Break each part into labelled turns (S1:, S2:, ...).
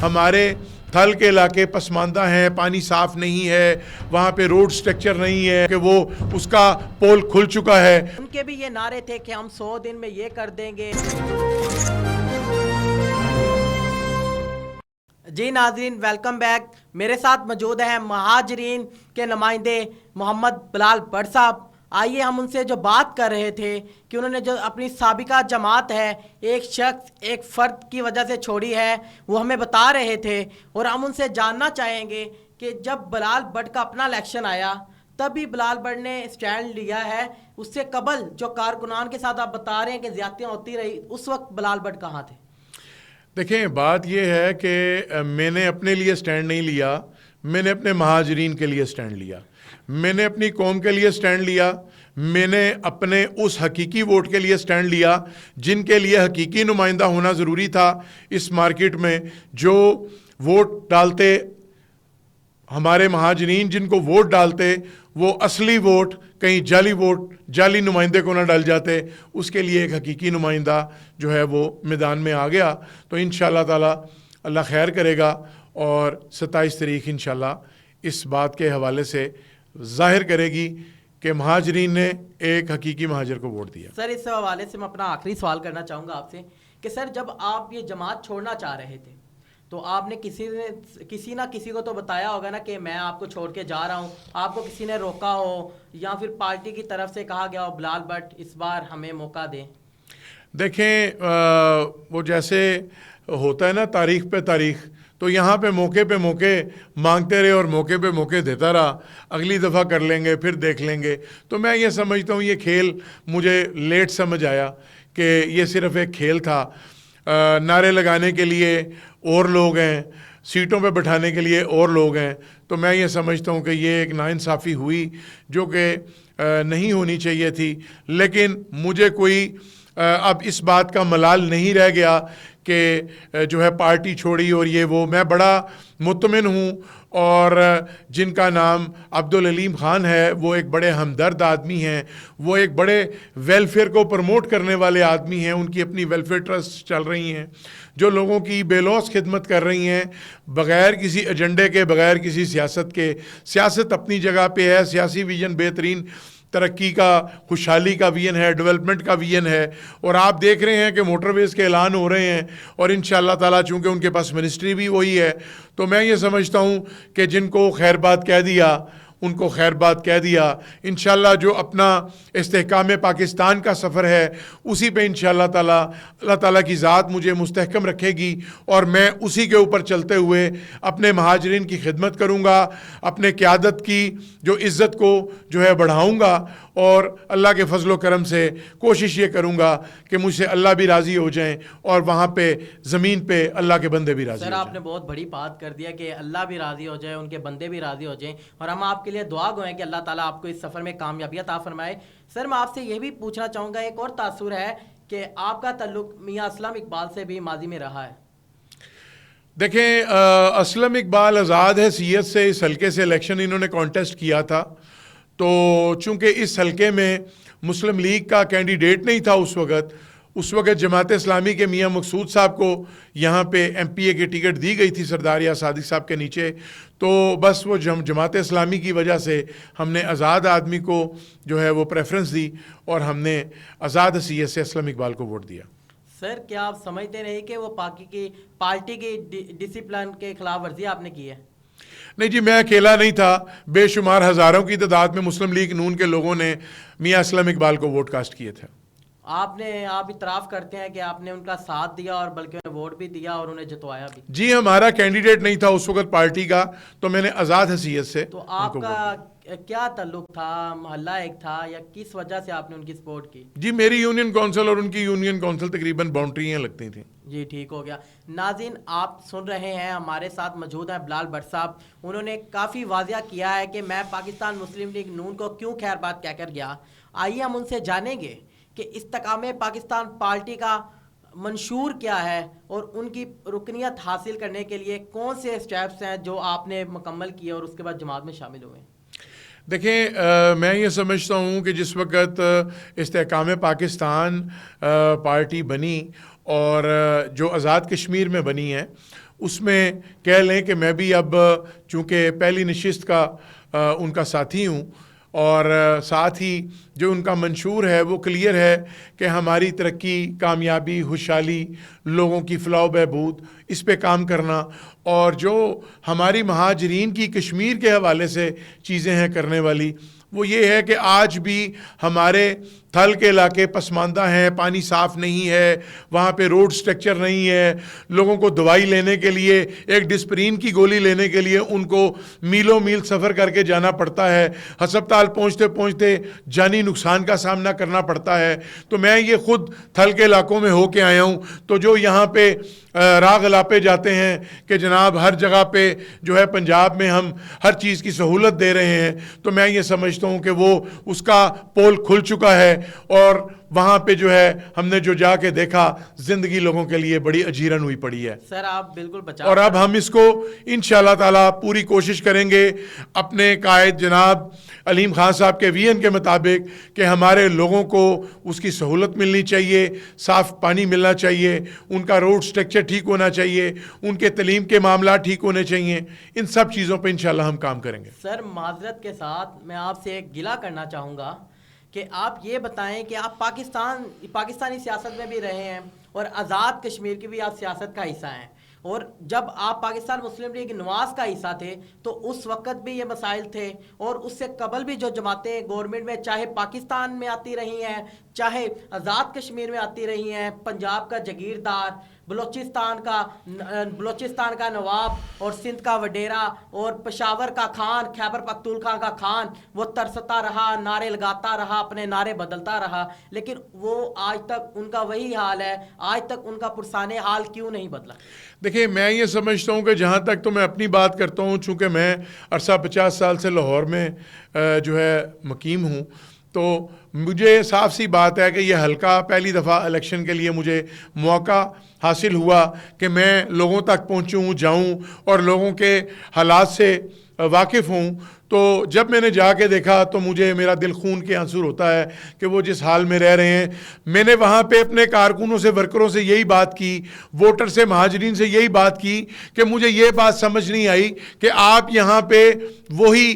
S1: ہمارے تھل کے علاقے پسماندہ ہیں, پانی صاف نہیں ہے, وہاں پہ روڈ سٹرکچر نہیں ہے کہ وہ اس کا پول کھل چکا ہے.
S2: ان کے بھی یہ نعرے تھے کہ ہم 100 دن میں یہ کر دیں گے. جی ناظرین ویلکم بیک. میرے ساتھ موجود ہیں مہاجرین کے نمائندے محمد بلال بٹ صاحب. آئیے ہم ان سے جو بات کر رہے تھے کہ انہوں نے جو اپنی سابقہ جماعت ہے ایک شخص ایک فرد کی وجہ سے چھوڑی ہے, وہ ہمیں بتا رہے تھے, اور ہم ان سے جاننا چاہیں گے کہ جب بلال بٹ کا اپنا الیکشن آیا تبھی بلال بٹ نے اسٹینڈ لیا ہے. اس سے قبل جو کارکنان کے ساتھ آپ بتا رہے ہیں کہ زیادتیاں ہوتی رہی, اس وقت بلال بٹ کہاں تھے؟
S1: دیکھیں بات یہ ہے کہ میں نے اپنے لیے سٹینڈ نہیں لیا, میں نے اپنے مہاجرین کے لیے سٹینڈ لیا, میں نے اپنی قوم کے لیے سٹینڈ لیا, میں نے اپنے اس حقیقی ووٹ کے لیے سٹینڈ لیا جن کے لیے حقیقی نمائندہ ہونا ضروری تھا اس مارکیٹ میں. جو ووٹ ڈالتے ہمارے مہاجرین, جن کو ووٹ ڈالتے وہ اصلی ووٹ کہیں جعلی ووٹ جعلی نمائندے کو نہ ڈال جاتے, اس کے لیے ایک حقیقی نمائندہ جو ہے وہ میدان میں آ گیا. تو انشاءاللہ تعالی اللہ خیر کرے گا, اور 27 تاریخ انشاءاللہ اس بات کے حوالے سے ظاہر کرے گی کہ مہاجرین نے ایک حقیقی مہاجر کو ووٹ دیا.
S2: سر اس حوالے سے میں اپنا آخری سوال کرنا چاہوں گا آپ سے کہ سر جب آپ یہ جماعت چھوڑنا چاہ رہے تھے تو آپ نے کسی نہ کسی کو تو بتایا ہوگا نا کہ میں آپ کو چھوڑ کے جا رہا ہوں, آپ کو کسی نے روکا ہو یا پھر پارٹی کی طرف سے کہا گیا ہو بلال بٹ اس بار ہمیں موقع دیں؟
S1: دیکھیں وہ جیسے ہوتا ہے نا تاریخ پہ تاریخ, تو یہاں پہ موقع مانگتے رہے اور موقع پہ موقع دیتا رہا, اگلی دفعہ کر لیں گے پھر دیکھ لیں گے. تو میں یہ سمجھتا ہوں یہ کھیل مجھے لیٹ سمجھ آیا کہ یہ صرف ایک کھیل تھا. نعرے لگانے کے لیے اور لوگ ہیں, سیٹوں پہ بٹھانے کے لیے اور لوگ ہیں. تو میں یہ سمجھتا ہوں کہ یہ ایک ناانصافی ہوئی جو کہ نہیں ہونی چاہیے تھی. لیکن مجھے کوئی اب اس بات کا ملال نہیں رہ گیا کہ جو ہے پارٹی چھوڑی اور یہ وہ. میں بڑا مطمئن ہوں, اور جن کا نام عبدالعلیم خان ہے وہ ایک بڑے ہمدرد آدمی ہیں, وہ ایک بڑے ویلفیئر کو پروموٹ کرنے والے آدمی ہیں. ان کی اپنی ویلفیئر ٹرسٹ چل رہی ہیں جو لوگوں کی بے لوث خدمت کر رہی ہیں بغیر کسی ایجنڈے کے, بغیر کسی سیاست کے. سیاست اپنی جگہ پہ ہے, سیاسی ویژن بہترین ترقی کا, خوشحالی کا ویژن ہے, ڈیولپمنٹ کا ویژن ہے. اور آپ دیکھ رہے ہیں کہ موٹر ویز کے اعلان ہو رہے ہیں, اور انشاءاللہ تعالیٰ چونکہ ان کے پاس منسٹری بھی وہی ہے, تو میں یہ سمجھتا ہوں کہ جن کو خیر بات کہہ دیا ان کو خیر بات کہہ دیا. انشاءاللہ جو اپنا استحکام پاکستان کا سفر ہے اسی پہ انشاءاللہ تعالیٰ اللہ تعالیٰ کی ذات مجھے مستحکم رکھے گی, اور میں اسی کے اوپر چلتے ہوئے اپنے مہاجرین کی خدمت کروں گا, اپنے قیادت کی جو عزت کو جو ہے بڑھاؤں گا, اور اللہ کے فضل و کرم سے کوشش یہ کروں گا کہ مجھ سے اللہ بھی راضی ہو جائیں اور وہاں پہ زمین پہ اللہ کے بندے بھی راضی ہو جائیں.
S2: سر آپ نے بہت بڑی بات کر دیا کہ اللہ بھی راضی ہو جائے, ان کے بندے بھی راضی ہو جائیں, اور ہم آپ کے لیے دعا گوئیں کہ اللہ تعالیٰ آپ کو اس سفر میں کامیابی عطا فرمائے. سر میں آپ سے یہ بھی پوچھنا چاہوں گا, ایک اور تاثر ہے کہ آپ کا تعلق میاں اسلم اقبال سے بھی ماضی میں رہا ہے.
S1: دیکھیں اسلم اقبال آزاد حیثیت سے اس حلقے سے الیکشن انہوں نے کانٹیسٹ کیا تھا, تو چونکہ اس حلقے میں مسلم لیگ کا کینڈیڈیٹ نہیں تھا اس وقت جماعت اسلامی کے میاں مقصود صاحب کو یہاں پہ ایم پی اے کی ٹکٹ دی گئی تھی سردار صادق صاحب کے نیچے. تو بس وہ جماعت اسلامی کی وجہ سے ہم نے آزاد آدمی کو جو ہے وہ پریفرنس دی, اور ہم نے آزاد حیثیت سے اسلم اقبال کو ووٹ دیا.
S2: سر کیا آپ سمجھتے نہیں کہ وہ پارٹی کی ڈسپلن کے خلاف ورزی آپ نے کی ہے؟
S1: نہیں جی, میں اکیلا نہیں تھا, بے شمار ہزاروں کی تعداد میں مسلم لیگ نون کے لوگوں نے میاں اسلم اقبال کو ووٹ کاسٹ کیے تھے.
S2: آپ اعتراف کرتے ہیں کہ آپ نے ان کا ساتھ دیا اور بلکہ انہیں ووٹ بھی دیا اور انہیں جتوایا بھی؟
S1: جی, ہمارا کینڈیڈیٹ نہیں تھا اس وقت پارٹی کا, تو میں نے آزاد حیثیت سے.
S2: تو آپ کا کیا تعلق تھا, محلہ ایک تھا, یا کس وجہ سے آپ نے ان کی سپورٹ کی؟
S1: جی, میری یونین کونسل اور ان کی یونین کونسل تقریباً باؤنڈریاں لگتی تھیں.
S2: جی ٹھیک ہو گیا. ناظرین آپ سن رہے ہیں, ہمارے ساتھ موجود ہیں بلال بٹ صاحب. انہوں نے کافی واضح کیا ہے کہ میں پاکستان مسلم لیگ نون کو کیوں خیر بات کہہ کر گیا. آئیے ہم ان سے جانیں گے کہ استحکام پاکستان پارٹی کا منشور کیا ہے اور ان کی رکنیت حاصل کرنے کے لیے کون سے اسٹیپس ہیں جو آپ نے مکمل کیے اور اس کے بعد جماعت میں شامل ہوئے.
S1: دیکھیں میں یہ سمجھتا ہوں کہ جس وقت استحکام پاکستان پارٹی بنی اور جو آزاد کشمیر میں بنی ہے اس میں کہہ لیں کہ میں بھی اب چونکہ پہلی نشست کا ان کا ساتھی ہوں، اور ساتھ ہی جو ان کا منشور ہے وہ کلیئر ہے کہ ہماری ترقی، کامیابی، خوشحالی، لوگوں کی فلاح و بہبود، اس پہ کام کرنا، اور جو ہماری مہاجرین کی کشمیر کے حوالے سے چیزیں ہیں کرنے والی، وہ یہ ہے کہ آج بھی ہمارے تھل کے علاقے پسماندہ ہیں، پانی صاف نہیں ہے، وہاں پہ روڈ سٹرکچر نہیں ہے، لوگوں کو دوائی لینے کے لیے، ایک ڈسپرین کی گولی لینے کے لیے ان کو میلوں میل سفر کر کے جانا پڑتا ہے، ہسپتال پہنچتے پہنچتے جانی نقصان کا سامنا کرنا پڑتا ہے۔ تو میں یہ خود تھل کے علاقوں میں ہو کے آیا ہوں، تو جو یہاں پہ راگ الاپے جاتے ہیں کہ جناب ہر جگہ پہ جو ہے پنجاب میں ہم ہر چیز کی سہولت دے رہے ہیں، تو میں یہ سمجھتا ہوں کہ وہ اس کا پول کھل چکا ہے، اور وہاں پہ جو ہے ہم نے جو جا کے دیکھا، زندگی لوگوں کے لیے بڑی اجیرن ہوئی پڑی ہے۔
S2: سر آپ بالکل بچا،
S1: اور اب ہم اس کو انشاءاللہ تعالیٰ پوری کوشش کریں گے اپنے قائد جناب علیم خان صاحب کے ویژن کے مطابق کہ ہمارے لوگوں کو اس کی سہولت ملنی چاہیے، صاف پانی ملنا چاہیے، ان کا روڈ سٹرکچر ٹھیک ہونا چاہیے، ان کے تعلیم کے معاملات ٹھیک ہونے چاہیے۔ ان سب چیزوں پہ انشاءاللہ ہم کام کریں گے۔
S2: سر معذرت کے ساتھ میں آپ سے ایک گلہ کرنا چاہوں گا کہ آپ یہ بتائیں کہ آپ پاکستانی سیاست میں بھی رہے ہیں اور آزاد کشمیر کی بھی آپ سیاست کا حصہ ہیں، اور جب آپ پاکستان مسلم لیگ نواز کا حصہ تھے تو اس وقت بھی یہ مسائل تھے، اور اس سے قبل بھی جو جماعتیں گورنمنٹ میں چاہے پاکستان میں آتی رہی ہیں، چاہے آزاد کشمیر میں آتی رہی ہیں، پنجاب کا جگیردار، بلوچستان کا نواب، اور سندھ کا وڈیرا، اور پشاور کا خان، خیبر پختونخوا کا خان، وہ ترستا رہا، نعرے لگاتا رہا، اپنے نعرے بدلتا رہا، لیکن وہ آج تک ان کا وہی حال ہے۔ آج تک ان کا پرسان حال کیوں نہیں بدلا؟
S1: دیکھیں، میں یہ سمجھتا ہوں کہ جہاں تک تو میں اپنی بات کرتا ہوں، چونکہ میں عرصہ 50 سال سے لاہور میں جو ہے مقیم ہوں، تو مجھے صاف سی بات ہے کہ یہ حلقہ پہلی دفعہ الیکشن کے لیے مجھے موقع حاصل ہوا کہ میں لوگوں تک پہنچوں، جاؤں اور لوگوں کے حالات سے واقف ہوں۔ تو جب میں نے جا کے دیکھا تو مجھے میرا دل خون کے آنسو ہوتا ہے کہ وہ جس حال میں رہ رہے ہیں۔ میں نے وہاں پہ اپنے کارکنوں سے، ورکروں سے یہی بات کی، ووٹر سے، مہاجرین سے یہی بات کی کہ مجھے یہ بات سمجھ نہیں آئی کہ آپ یہاں پہ وہی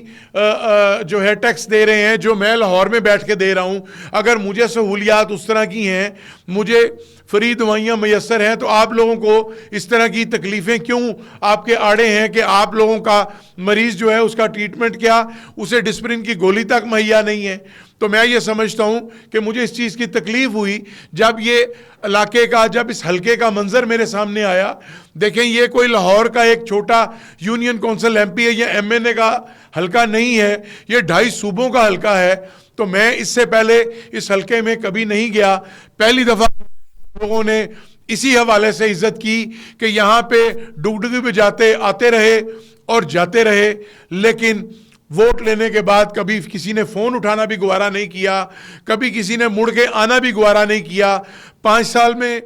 S1: جو ہے ٹیکس دے رہے ہیں جو میں لاہور میں بیٹھ کے دے رہا ہوں۔ اگر مجھے سہولیات اس طرح کی ہیں، مجھے فری دوائیاں میسر ہیں، تو آپ لوگوں کو اس طرح کی تکلیفیں کیوں آپ کے آڑے ہیں کہ آپ لوگوں کا مریض جو ہے اس کا ٹریٹمنٹ کیا، اسے ڈسپرین کی گولی تک مہیا نہیں ہے۔ تو میں یہ سمجھتا ہوں کہ مجھے اس چیز کی تکلیف ہوئی جب یہ علاقے کا، جب اس حلقے کا منظر میرے سامنے آیا۔ دیکھیں، یہ کوئی لاہور کا ایک چھوٹا یونین کونسل ایم پی ہے یا ایم این اے کا حلقہ نہیں ہے، یہ 2.5 صوبوں کا حلقہ ہے۔ تو میں اس سے پہلے اس حلقے میں کبھی نہیں گیا، پہلی دفعہ لوگوں نے اسی حوالے سے عزت کی کہ یہاں پہ ڈگڈگی پہ جاتے آتے رہے اور جاتے رہے، لیکن ووٹ لینے کے بعد کبھی کسی نے فون اٹھانا بھی گوارا نہیں کیا، کبھی کسی نے مڑ کے آنا بھی گوارا نہیں کیا۔ 5 سال میں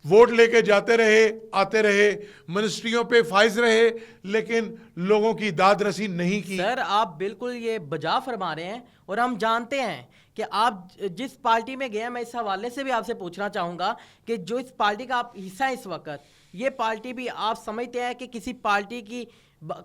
S1: ووٹ لے کے جاتے رہے، آتے رہے، منسٹریوں پہ فائز رہے، لیکن لوگوں کی داد رسی نہیں کی۔
S2: سر آپ بالکل یہ بجا فرما رہے ہیں، اور ہم جانتے ہیں کہ آپ جس پارٹی میں گئے ہیں، میں اس حوالے سے بھی آپ سے پوچھنا چاہوں گا کہ جو اس پارٹی کا آپ حصہ ہیں اس وقت، یہ پارٹی بھی آپ سمجھتے ہیں کہ کسی پارٹی کی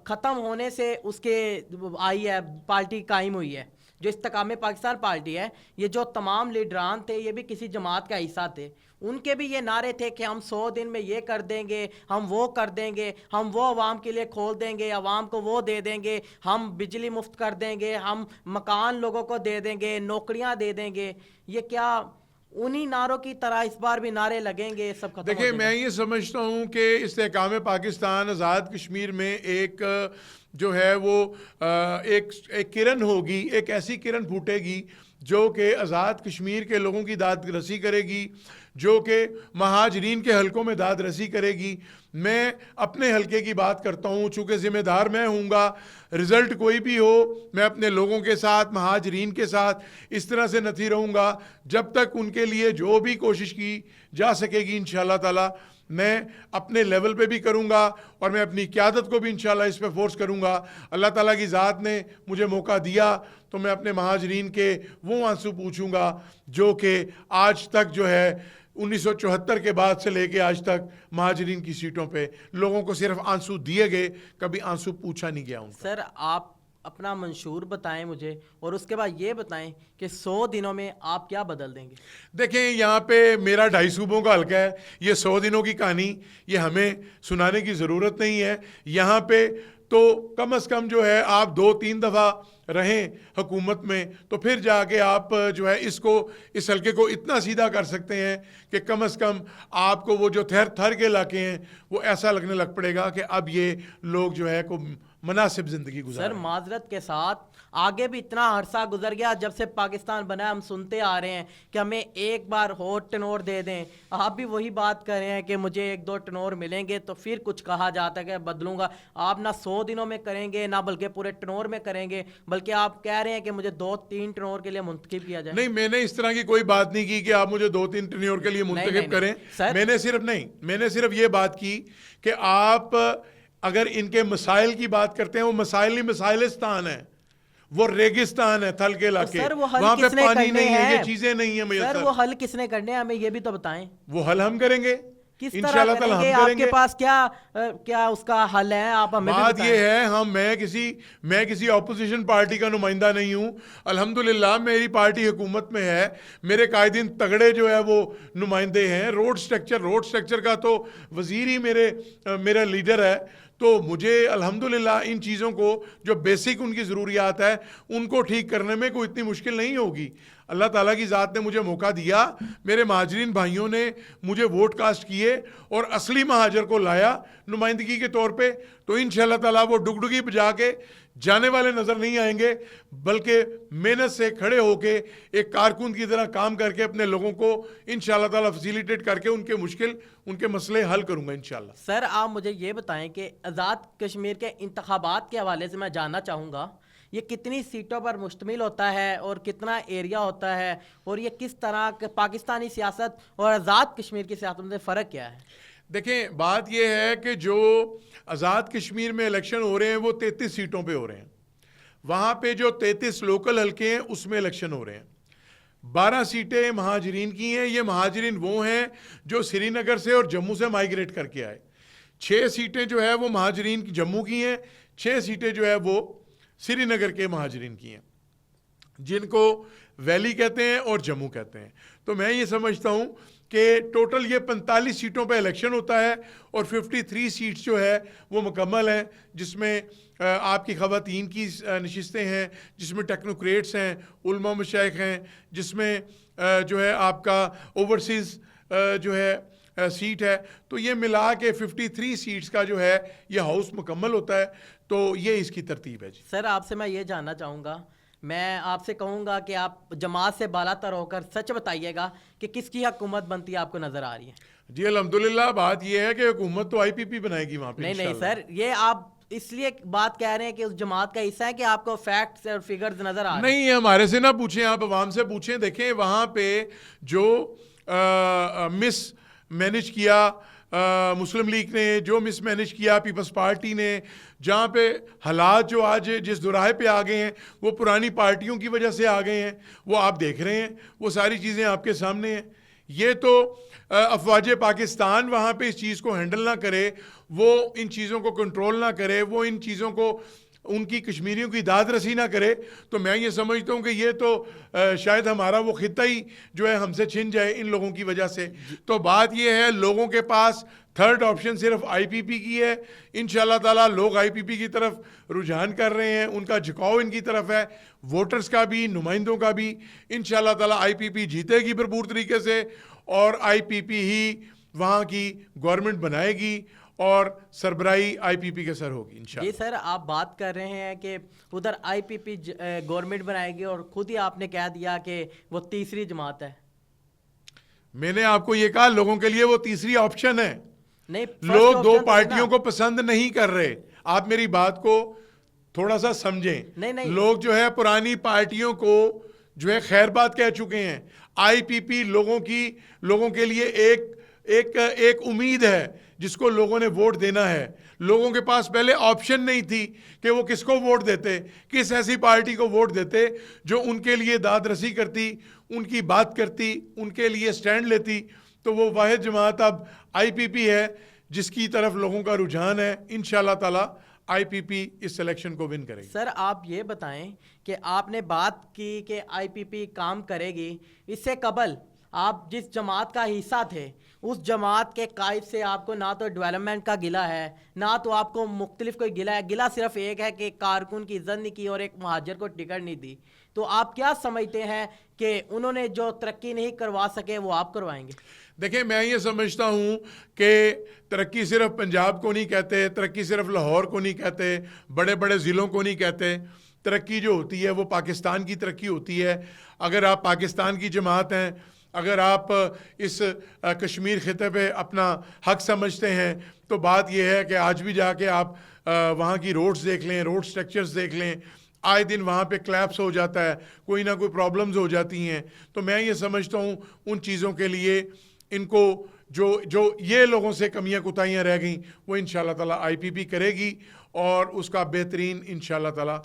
S2: ختم ہونے سے اس کے آئی ہے، پارٹی قائم ہوئی ہے؟ جو استحکام پاکستان پارٹی ہے، یہ جو تمام لیڈران تھے یہ بھی کسی جماعت کا حصہ تھے، ان کے بھی یہ نعرے تھے کہ ہم 100 دن میں یہ کر دیں گے، ہم وہ کر دیں گے، ہم وہ عوام کے لیے کھول دیں گے، عوام کو وہ دے دیں گے، ہم بجلی مفت کر دیں گے، ہم مکان لوگوں کو دے دیں گے، نوکریاں دے دیں گے۔ یہ کیا انہی نعروں کی طرح اس بار بھی نعرے لگیں گے، سب ختم ہو
S1: دیکھیں،
S2: جائیں گے؟
S1: میں یہ سمجھتا ہوں کہ استحکام پاکستان آزاد کشمیر میں ایک جو ہے وہ ایک کرن ہوگی، ایک ایسی کرن پھوٹے گی جو کہ آزاد کشمیر کے لوگوں کی داد رسی کرے گی، جو کہ مہاجرین کے حلقوں میں داد رسی کرے گی۔ میں اپنے حلقے کی بات کرتا ہوں، چونکہ ذمہ دار میں ہوں گا، رزلٹ کوئی بھی ہو، میں اپنے لوگوں کے ساتھ، مہاجرین کے ساتھ اس طرح سے نتی رہوں گا جب تک ان کے لیے جو بھی کوشش کی جا سکے گی انشاءاللہ تعالی میں اپنے لیول پہ بھی کروں گا، اور میں اپنی قیادت کو بھی انشاءاللہ اس پہ فورس کروں گا۔ اللہ تعالیٰ کی ذات نے مجھے موقع دیا تو میں اپنے مہاجرین کے وہ آنسو پوچھوں گا جو کہ آج تک جو ہے 1974 کے بعد سے لے کے آج تک مہاجرین کی سیٹوں پہ لوگوں کو صرف آنسو دیے گئے, کبھی آنسو پوچھا نہیں گیا ان کا.
S2: سر آپ اپنا منشور بتائیں مجھے, اور اس کے بعد یہ بتائیں کہ 100 دنوں میں آپ کیا بدل دیں گے.
S1: دیکھیں یہاں پہ میرا 2.5 صوبوں کا حلقہ ہے, یہ 100 دنوں کی کہانی یہ ہمیں سنانے کی ضرورت نہیں ہے. یہاں پہ تو کم از کم جو ہے آپ 2-3 دفعہ رہیں حکومت میں, تو پھر جا کے آپ جو ہے اس حلقے کو اتنا سیدھا کر سکتے ہیں کہ کم از کم آپ کو وہ جو تھر کے علاقے ہیں وہ ایسا لگنے لگ پڑے گا کہ اب یہ لوگ جو ہے کو مناسب زندگی گزار.
S2: سر معذرت کے ساتھ آگے بھی اتنا عرصہ گزر گیا جب سے پاکستان بنا ہے, ہم سنتے آ رہے ہیں کہ ہمیں ایک بار اور ٹنور دے دیں. آپ بھی وہی بات کر رہے ہیں کہ مجھے 1-2 ٹنور ملیں گے تو پھر کچھ کہا جاتا ہے کہ بدلوں گا. آپ نہ 100 دنوں میں کریں گے نہ بلکہ پورے ٹنور میں کریں گے, بلکہ آپ کہہ رہے ہیں کہ مجھے 2-3 ٹنور کے لیے منتخب کیا جائے.
S1: نہیں, میں نے اس طرح کی کوئی بات نہیں کی کہ آپ مجھے 2-3 ٹنور کے لیے منتخب کریں. میں نے صرف یہ بات کی کہ آپ اگر ان کے مسائل کی بات کرتے ہیں, وہ مسائل نہیں, مسائلستان ہے, وہ ریگستان ہے, تھل کے علاقے, وہاں پہ پانی نہیں ہے, یہ چیزیں نہیں ہیں میسر.
S2: سر وہ حل کس نے کرنے ہیں, ہمیں یہ بھی تو بتائیں.
S1: وہ حل ہم کریں گے
S2: کس طرح کریں گے, آپ کے پاس کیا اس کا حل ہے, آپ ہمیں بھی
S1: بات
S2: بتائیں.
S1: یہ ہے میں کسی اپوزیشن پارٹی کا نمائندہ نہیں ہوں. الحمدللہ میری پارٹی حکومت میں ہے, میرے قائدین تگڑے جو ہے وہ نمائندے ہیں. روڈ سٹرکچر کا تو وزیر ہی میرا لیڈر ہے. تو مجھے الحمدللہ ان چیزوں کو جو بیسک ان کی ضروریات ہے ان کو ٹھیک کرنے میں کوئی اتنی مشکل نہیں ہوگی. اللہ تعالیٰ کی ذات نے مجھے موقع دیا, میرے مہاجرین بھائیوں نے مجھے ووٹ کاسٹ کیے اور اصلی مہاجر کو لایا نمائندگی کے طور پہ, تو انشاءاللہ تعالیٰ وہ ڈگڈگی بجا کے جانے والے نظر نہیں آئیں گے, بلکہ محنت سے کھڑے ہو کے ایک کارکن کی طرح کام کر کے اپنے لوگوں کو انشاءاللہ تعالیٰ فیسیلیٹیٹ کر کے ان کے مسئلے حل کروں گا انشاءاللہ.
S2: سر آپ مجھے یہ بتائیں کہ آزاد کشمیر کے انتخابات کے حوالے سے میں جاننا چاہوں گا, یہ کتنی سیٹوں پر مشتمل ہوتا ہے اور کتنا ایریا ہوتا ہے, اور یہ کس طرح پاکستانی سیاست اور آزاد کشمیر کی سیاست میں فرق کیا ہے.
S1: دیکھیں بات یہ ہے کہ جو آزاد کشمیر میں الیکشن ہو رہے ہیں وہ 33 سیٹوں پہ ہو رہے ہیں. وہاں پہ جو 33 لوکل حلقے ہیں اس میں الیکشن ہو رہے ہیں. 12 سیٹیں مہاجرین کی ہیں. یہ مہاجرین وہ ہیں جو سری نگر سے اور جموں سے مائیگریٹ کر کے آئے. 6 سیٹیں جو ہے وہ مہاجرین کی جموں کی ہیں, 6 سیٹیں جو ہے وہ سری نگر کے مہاجرین کی ہیں, جن کو ویلی کہتے ہیں اور جموں کہتے ہیں. تو میں یہ سمجھتا ہوں کہ ٹوٹل یہ 45 سیٹوں پہ الیکشن ہوتا ہے اور 53 سیٹس جو ہے وہ مکمل ہیں, جس میں آپ کی خواتین کی نشستیں ہیں, جس میں ٹیکنوکریٹس ہیں, علماء مشائخ ہیں, جس میں جو ہے آپ کا اوورسیز جو ہے سیٹ ہے. تو یہ ملا کے 53 سیٹس کا جو ہے یہ ہاؤس مکمل ہوتا ہے. تو یہ اس کی ترتیب ہے. جی
S2: سر آپ سے میں یہ جاننا چاہوں گا, میں آپ سے کہوں گا کہ آپ جماعت سے بالا تر ہو کر سچ بتائیے گا کہ کس کی حکومت بنتی آپ کو نظر آ رہی ہے.
S1: جی الحمدللہ بات یہ ہے کہ حکومت تو IPP بنائے گی وہاں پہ.
S2: نہیں سر, یہ آپ اس لیے بات کہہ رہے ہیں کہ اس جماعت کا حصہ ہے کہ آپ کو فیکٹس اور فگرز نظر آ رہے ہیں.
S1: نہیں, ہمارے سے نہ پوچھیں, آپ عوام سے پوچھیں. دیکھیں وہاں پہ جو مس مینج کیا مسلم لیگ نے, جو مس مینج کیا پیپلز پارٹی نے, جہاں پہ حالات جو آج جس دوراہے پہ آ گئے ہیں وہ پرانی پارٹیوں کی وجہ سے آ گئے ہیں, وہ آپ دیکھ رہے ہیں, وہ ساری چیزیں آپ کے سامنے ہیں. یہ تو افواج پاکستان وہاں پہ اس چیز کو ہینڈل نہ کرے, وہ ان چیزوں کو کنٹرول نہ کرے, وہ ان چیزوں کو ان کی کشمیریوں کی داد رسی نہ کرے, تو میں یہ سمجھتا ہوں کہ یہ تو شاید ہمارا وہ خطہ ہی جو ہے ہم سے چھن جائے ان لوگوں کی وجہ سے. تو بات یہ ہے لوگوں کے پاس تھرڈ آپشن صرف IPP کی ہے. انشاءاللہ تعالیٰ لوگ IPP کی طرف رجحان کر رہے ہیں, ان کا جھکاؤ ان کی طرف ہے, ووٹرز کا بھی نمائندوں کا بھی. انشاءاللہ تعالیٰ IPP جیتے گی بھرپور طریقے سے, اور IPP ہی وہاں کی گورنمنٹ بنائے گی اور سربراہی IPP کے سر ہوگی انشاءاللہ.
S2: جی سر, آپ بات کر رہے ہیں کہ ادھر IPP گورنمنٹ بنائے گی اور خود ہی آپ نے کہہ دیا کہ وہ تیسری جماعت ہے.
S1: میں نے آپ کو یہ کہا لوگوں کے لیے وہ تیسری آپشن ہے.
S2: نہیں,
S1: لوگ 2 پارٹیوں کو پسند نہیں کر رہے. آپ میری بات کو تھوڑا سا سمجھیں.
S2: نہیں,
S1: لوگ جو ہے پرانی پارٹیوں کو جو ہے خیر بات کہہ چکے ہیں. IPP لوگوں کے لیے ایک امید ہے جس کو لوگوں نے ووٹ دینا ہے. لوگوں کے پاس پہلے آپشن نہیں تھی کہ وہ کس کو ووٹ دیتے, کس ایسی پارٹی کو ووٹ دیتے جو ان کے لیے داد رسی کرتی, ان کی بات کرتی, ان کے لیے سٹینڈ لیتی. تو وہ واحد جماعت اب آئی پی پی ہے جس کی طرف لوگوں کا رجحان ہے. انشاءاللہ تعالی آئی پی پی اس الیکشن کو ون کرے گی.
S2: سر آپ یہ بتائیں کہ آپ نے بات کی کہ آئی پی پی کام کرے گی, اس سے قبل آپ جس جماعت کا حصہ تھے اس جماعت کے قائد سے آپ کو نہ تو ڈیولپمنٹ کا گلہ ہے نہ تو آپ کو مختلف کوئی گلہ ہے. گلہ صرف ایک ہے کہ کارکن کی عزت نہیں کی اور ایک مہاجر کو ٹکٹ نہیں دی. تو آپ کیا سمجھتے ہیں کہ انہوں نے جو ترقی نہیں کروا سکے وہ آپ کروائیں گے؟
S1: دیکھیں میں یہ سمجھتا ہوں کہ ترقی صرف پنجاب کو نہیں کہتے, ترقی صرف لاہور کو نہیں کہتے, بڑے بڑے ضلعوں کو نہیں کہتے. ترقی جو ہوتی ہے وہ پاکستان کی ترقی ہوتی ہے. اگر آپ پاکستان کی جماعت ہیں, اگر آپ اس کشمیر خطے پہ اپنا حق سمجھتے ہیں تو بات یہ ہے کہ آج بھی جا کے آپ وہاں کی روڈز دیکھ لیں, روڈ سٹرکچرز دیکھ لیں, آئے دن وہاں پہ کلیپس ہو جاتا ہے, کوئی نہ کوئی پرابلمز ہو جاتی ہیں. تو میں یہ سمجھتا ہوں ان چیزوں کے لیے ان کو جو یہ لوگوں سے کمیاں کوتاہیاں رہ گئیں وہ انشاءاللہ تعالیٰ آئی پی پی کرے گی اور اس کا بہترین انشاءاللہ تعالیٰ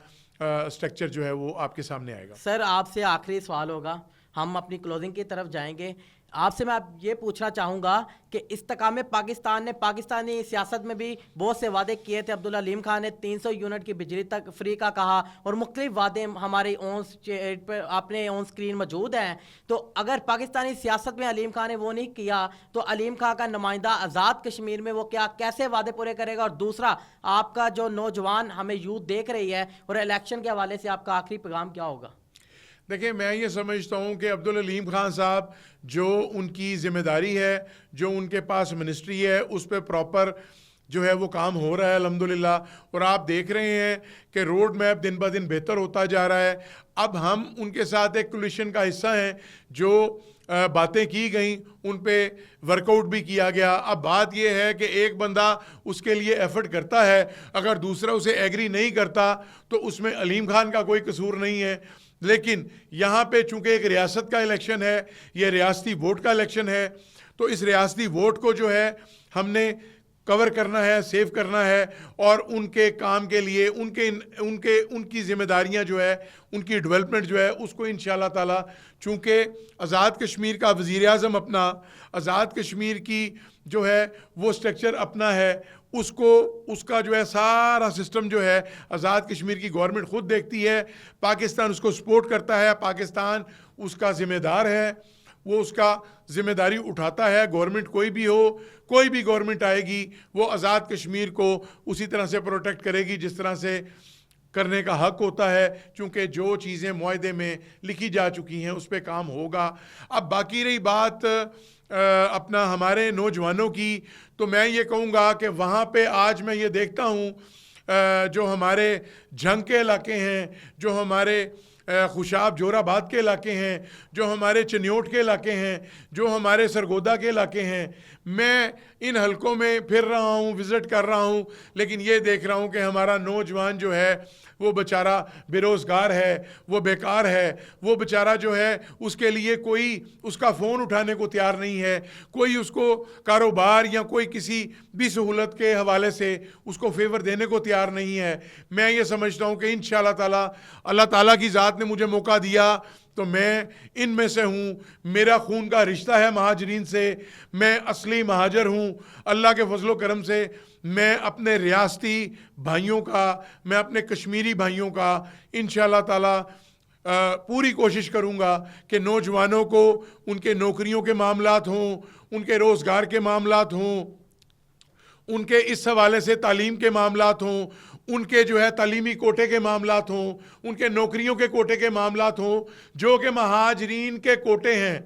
S1: سٹرکچر جو ہے وہ آپ کے سامنے آئے گا.
S2: سر آپ سے آخری سوال ہوگا, ہم اپنی کلوزنگ کی طرف جائیں گے. آپ سے میں یہ پوچھنا چاہوں گا کہ استحکام پاکستان نے پاکستانی سیاست میں بھی بہت سے وعدے کیے تھے. عبداللہ حلیم خان نے 300 یونٹ کی بجلی تک فری کا کہا اور مختلف وعدے ہماری اپنے آن سکرین موجود ہیں. تو اگر پاکستانی سیاست میں حلیم خان نے وہ نہیں کیا تو حلیم خان کا نمائندہ آزاد کشمیر میں وہ کیسے وعدے پورے کرے گا؟ اور دوسرا, آپ کا جو نوجوان ہمیں یوتھ دیکھ رہی ہے اور الیکشن کے حوالے سے آپ کا آخری پیغام کیا ہوگا؟
S1: دیکھیں میں یہ سمجھتا ہوں کہ عبداللہ حلیم خان صاحب جو ان کی ذمہ داری ہے, جو ان کے پاس منسٹری ہے, اس پہ پراپر جو ہے وہ کام ہو رہا ہے الحمدللہ. اور آپ دیکھ رہے ہیں کہ روڈ میپ دن بہ دن بہتر ہوتا جا رہا ہے. اب ہم ان کے ساتھ ایک کولیشن کا حصہ ہیں, جو باتیں کی گئیں ان پہ ورک آؤٹ بھی کیا گیا. اب بات یہ ہے کہ ایک بندہ اس کے لیے ایفرٹ کرتا ہے, اگر دوسرا اسے ایگری نہیں کرتا تو اس میں حلیم خان کا کوئی قصور نہیں ہے. لیکن یہاں پہ چونکہ ایک ریاست کا الیکشن ہے, یہ ریاستی ووٹ کا الیکشن ہے, تو اس ریاستی ووٹ کو جو ہے ہم نے کور کرنا ہے, سیو کرنا ہے, اور ان کے کام کے لیے ان کی ذمہ داریاں جو ہے, ان کی ڈیولپمنٹ جو ہے اس کو انشاءاللہ تعالی, چونکہ آزاد کشمیر کا وزیر اعظم اپنا, آزاد کشمیر کی جو ہے وہ سٹرکچر اپنا ہے, اس کا جو ہے سارا سسٹم جو ہے آزاد کشمیر کی گورنمنٹ خود دیکھتی ہے. پاکستان اس کو سپورٹ کرتا ہے, پاکستان اس کا ذمہ دار ہے, وہ اس کا ذمہ داری اٹھاتا ہے. گورنمنٹ کوئی بھی ہو, کوئی بھی گورنمنٹ آئے گی, وہ آزاد کشمیر کو اسی طرح سے پروٹیکٹ کرے گی جس طرح سے کرنے کا حق ہوتا ہے, چونکہ جو چیزیں معاہدے میں لکھی جا چکی ہیں اس پہ کام ہوگا. اب باقی رہی بات اپنا ہمارے نوجوانوں کی, تو میں یہ کہوں گا کہ وہاں پہ آج میں یہ دیکھتا ہوں جو ہمارے جھنگ کے علاقے ہیں, جو ہمارے خوشاب جور آباد کے علاقے ہیں, جو ہمارے چنیوٹ کے علاقے ہیں, جو ہمارے سرگودا کے علاقے ہیں, میں ان حلقوں میں پھر رہا ہوں, وزٹ کر رہا ہوں, لیکن یہ دیکھ رہا ہوں کہ ہمارا نوجوان جو ہے وہ بیچارہ بے روزگار ہے, وہ بیکار ہے, وہ بیچارہ جو ہے اس کے لیے کوئی اس کا فون اٹھانے کو تیار نہیں ہے, کوئی اس کو کاروبار یا کوئی کسی بھی سہولت کے حوالے سے اس کو فیور دینے کو تیار نہیں ہے. میں یہ سمجھتا ہوں کہ انشاءاللہ تعالی اللہ تعالیٰ کی ذات نے مجھے موقع دیا تو میں ان میں سے ہوں. میرا خون کا رشتہ ہے مہاجرین سے, میں اصلی مہاجر ہوں. اللہ کے فضل و کرم سے میں اپنے ریاستی بھائیوں کا, میں اپنے کشمیری بھائیوں کا انشاءاللہ تعالی پوری کوشش کروں گا کہ نوجوانوں کو ان کے نوکریوں کے معاملات ہوں, ان کے روزگار کے معاملات ہوں, ان کے اس حوالے سے تعلیم کے معاملات ہوں, ان کے جو ہے تعلیمی کوٹے کے معاملات ہوں, ان کے نوکریوں کے کوٹے کے معاملات ہوں, جو کہ مہاجرین کے کوٹے ہیں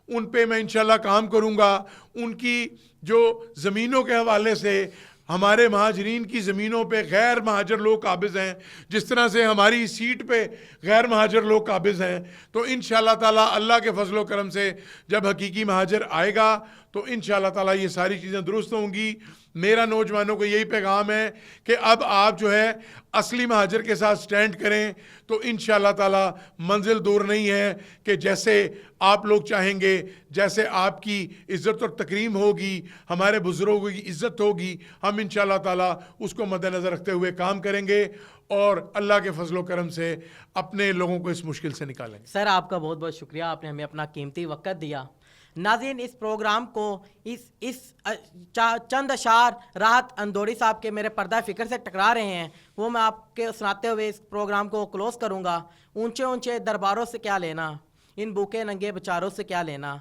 S1: ان پہ میں انشاءاللہ کام کروں گا. ان کی جو زمینوں کے حوالے سے, ہمارے مہاجرین کی زمینوں پہ غیر مہاجر لوگ قابض ہیں, جس طرح سے ہماری سیٹ پہ غیر مہاجر لوگ قابض ہیں, تو انشاءاللہ تعالی اللہ کے فضل و کرم سے جب حقیقی مہاجر آئے گا تو انشاءاللہ تعالی یہ ساری چیزیں درست ہوں گی. میرا نوجوانوں کو یہی پیغام ہے کہ اب آپ جو ہے اصلی مہاجر کے ساتھ سٹینڈ کریں تو انشاءاللہ تعالی منزل دور نہیں ہے, کہ جیسے آپ لوگ چاہیں گے, جیسے آپ کی عزت اور تکریم ہوگی, ہمارے بزرگوں کی عزت ہوگی, ہم انشاءاللہ تعالی اس کو مد نظر رکھتے ہوئے کام کریں گے اور اللہ کے فضل و کرم سے اپنے لوگوں کو اس مشکل سے نکالیں گے.
S2: سر آپ کا بہت بہت شکریہ, آپ نے ہمیں اپنا قیمتی وقت دیا. ناظرین اس پروگرام کو چند اشعار راحت اندوری صاحب کے میرے پردہ فکر سے ٹکرا رہے ہیں، وہ میں آپ کے سناتے ہوئے اس پروگرام کو کلوز کروں گا۔ اونچے اونچے درباروں سے کیا لینا، ان بھوکے ننگے بچاروں سے کیا لینا،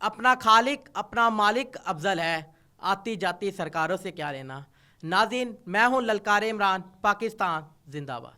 S2: اپنا خالق اپنا مالک افضل ہے، آتی جاتی سرکاروں سے کیا لینا۔ ناظرین میں ہوں للکار عمران، پاکستان زندہ باد۔